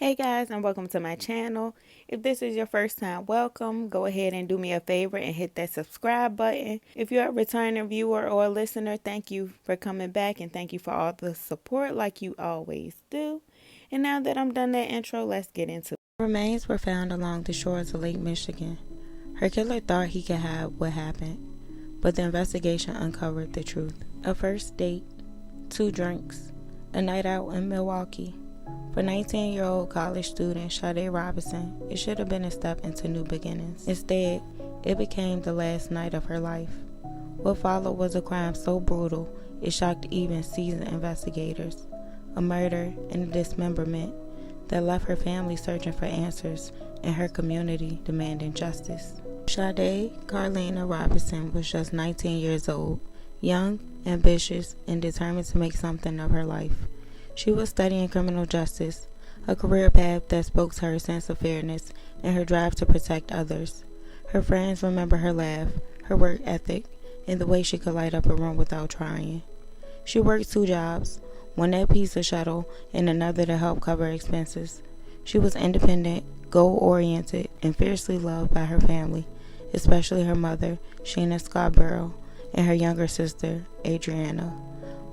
Hey guys, and welcome to my channel. If this is your first time, welcome. Go ahead and do me a favor and hit that subscribe button. If you're a returning viewer or a listener, thank you for coming back and thank you for all the support like you always do. And now that I'm done that intro, let's get into it. Remains were found along the shores of Lake Michigan. Her killer thought he could hide what happened, but the investigation uncovered the truth. A first date, 2 drinks, a night out in Milwaukee. For 19-year-old college student Sade Robinson, it should have been a step into new beginnings. Instead, it became the last night of her life. What followed was a crime so brutal, it shocked even seasoned investigators. A murder and a dismemberment that left her family searching for answers and her community demanding justice. Sade Carlina Robinson was just 19 years old, young, ambitious, and determined to make something of her life. She was studying criminal justice, a career path that spoke to her sense of fairness and her drive to protect others. Her friends remember her laugh, her work ethic, and the way she could light up a room without trying. She worked 2 jobs, one at Pizza Shuttle and another to help cover expenses. She was independent, goal-oriented, and fiercely loved by her family, especially her mother, Sheena Scarborough, and her younger sister, Adriana.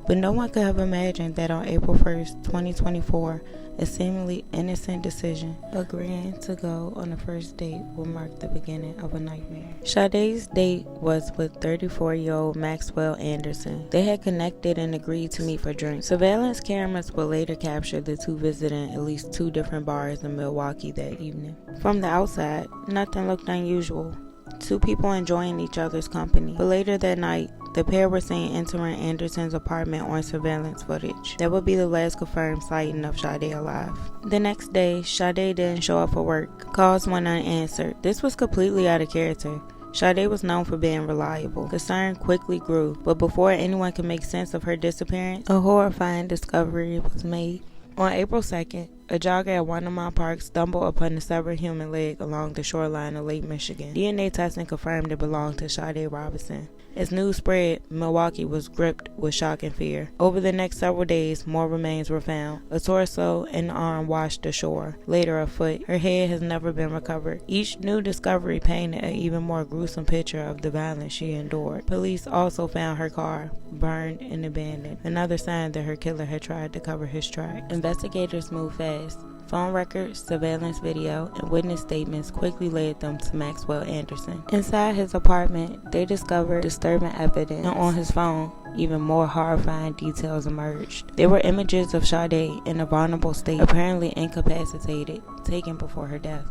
But no one could have imagined that on April 1st, 2024, a seemingly innocent decision, agreeing to go on a first date, will mark the beginning of a nightmare. Sade's date was with 34-year-old Maxwell Anderson. They had connected and agreed to meet for drinks. Surveillance cameras would later capture the two visiting at least 2 different bars in Milwaukee that evening. From the outside, nothing looked unusual. 2 people enjoying each other's company. But later that night, the pair were seen entering Anderson's apartment on surveillance footage. That would be the last confirmed sighting of Sade alive. The next day, Sade didn't show up for work. Calls went unanswered. This was completely out of character. Sade was known for being reliable. Concern quickly grew, but before anyone could make sense of her disappearance, a horrifying discovery was made. On April 2nd, a jogger at Wanamac Park stumbled upon a severed human leg along the shoreline of Lake Michigan. DNA testing confirmed it belonged to Sade Robinson. As news spread, Milwaukee was gripped with shock and fear. Over the next several days, more remains were found. A torso and an arm washed ashore, later a foot. Her head has never been recovered. Each new discovery painted an even more gruesome picture of the violence she endured. Police also found her car, burned and abandoned, another sign that her killer had tried to cover his tracks. Investigators moved fast. Phone records, surveillance video, and witness statements quickly led them to Maxwell Anderson. Inside his apartment, they discovered disturbing evidence, and on his phone, even more horrifying details emerged. There were images of Sade in a vulnerable state, apparently incapacitated, taken before her death.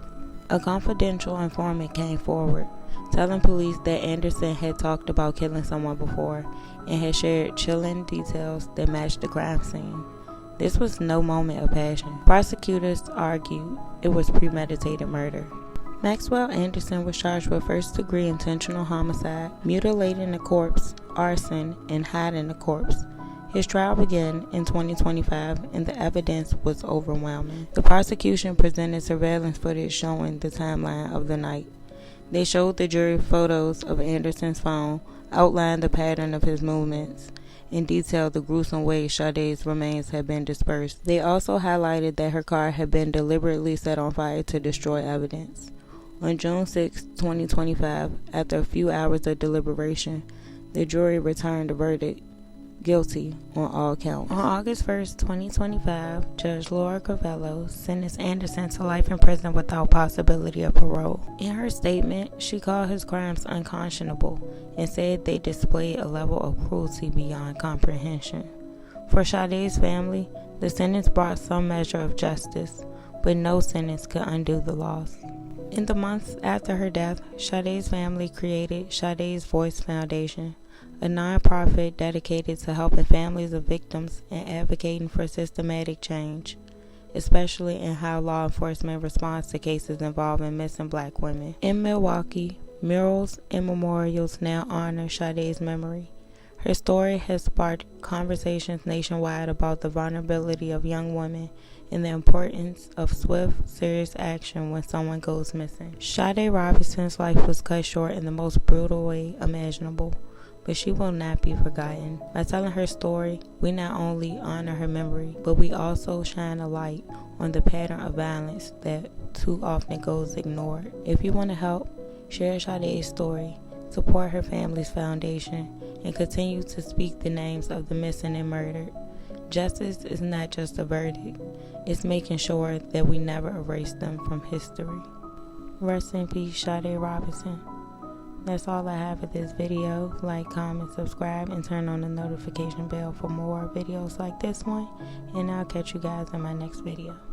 A confidential informant came forward, telling police that Anderson had talked about killing someone before and had shared chilling details that matched the crime scene. This was no moment of passion. Prosecutors argued it was premeditated murder. Maxwell Anderson was charged with first-degree intentional homicide, mutilating a corpse, arson, and hiding a corpse. His trial began in 2025, and the evidence was overwhelming. The prosecution presented surveillance footage showing the timeline of the night. They showed the jury photos of Anderson's phone, outlined the pattern of his movements, and detailed the gruesome way Sade's remains had been dispersed. They also highlighted that her car had been deliberately set on fire to destroy evidence. On June 6, 2025, after a few hours of deliberation, the jury returned a verdict, guilty on all counts. On August 1st, 2025, Judge Laura Carvello sentenced Anderson to life in prison without possibility of parole. In her statement, she called his crimes unconscionable and said they displayed a level of cruelty beyond comprehension. For Sade's family, the sentence brought some measure of justice, but no sentence could undo the loss. In the months after her death, Sade's family created Sade's Voice Foundation, a nonprofit dedicated to helping families of victims and advocating for systematic change, especially in how law enforcement responds to cases involving missing Black women. In Milwaukee, murals and memorials now honor Sade's memory. Her story has sparked conversations nationwide about the vulnerability of young women and the importance of swift, serious action when someone goes missing. Sade Robinson's life was cut short in the most brutal way imaginable, but she will not be forgotten. By telling her story, we not only honor her memory, but we also shine a light on the pattern of violence that too often goes ignored. If you want to help, share Sade's story, support her family's foundation, and continue to speak the names of the missing and murdered. Justice is not just a verdict, it's making sure that we never erase them from history. Rest in peace, Sade Robinson. That's all I have for this video. Like, comment, subscribe, and turn on the notification bell for more videos like this one. And I'll catch you guys in my next video.